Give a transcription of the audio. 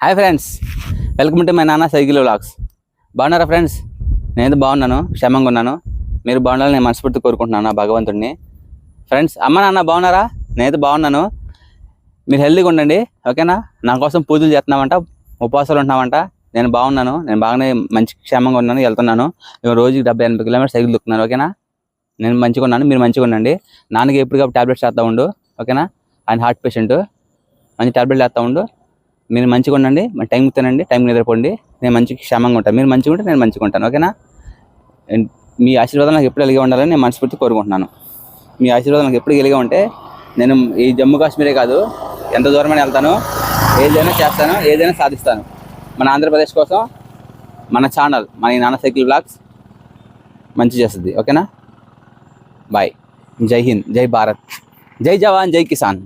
Hi friends, welcome to my నాన్న cycle vlogs. బాగున్నారా friends? నేనైతే బాగున్నాను, క్షేమంగా ఉన్నాను. మీరు బాగుండాలని నేను మనస్ఫూర్తి కోరుకుంటున్నాను ఆ భగవంతుడిని. ఫ్రెండ్స్, అమ్మ నాన్న బాగున్నారా? నేనైతే బాగున్నాను. మీరు హెల్తీగా ఉండండి, ఓకేనా? నా కోసం పూజలు చేస్తున్నామంట, ఉపవాసాలు ఉంటున్నామంట. నేను బాగున్నాను, నేను బాగానే మంచి క్షేమంగా ఉన్నాను, వెళ్తున్నాను. రోజుకి 70-80 కిలోమీటర్ సైకిల్ దుక్కున్నాను, ఓకేనా? నేను మంచిగా ఉన్నాను, మీరు మంచిగా ఉండండి. నాన్నకి ఎప్పటికప్పుడు ట్యాబ్లెట్స్ చేస్తూ ఉండు, ఓకేనా? ఆయన హార్ట్ పేషెంట్, మంచి ట్యాబ్లెట్లు వేస్తూ ఉండు. మీరు మంచిగా ఉండండి, టైంకి తినండి, టైంకి నిద్రపోండి. నేను మంచి క్షేమంగా ఉంటాను, మీరు మంచిగా ఉంటే నేను మంచిగా ఉంటాను, ఓకేనా? మీ ఆశీర్వాదం నాకు ఎప్పుడు కలిగి ఉండాలని నేను మనస్ఫూర్తి కోరుకుంటున్నాను. మీ ఆశీర్వాదం నాకు ఎప్పుడు కలిగి ఉంటే నేను ఈ జమ్మూ కాశ్మీరే కాదు, ఎంత దూరమైనా వెళ్తాను, ఏదైనా చేస్తాను, ఏదైనా సాధిస్తాను. మన ఆంధ్రప్రదేశ్ కోసం మన ఛానల్, మన ఈ నాన్న సైకిల్ వ్లాగ్స్ మంచి చేస్తుంది, ఓకేనా? బాయ్. జై హింద్, జై భారత్, జై జవాన్, జై కిసాన్.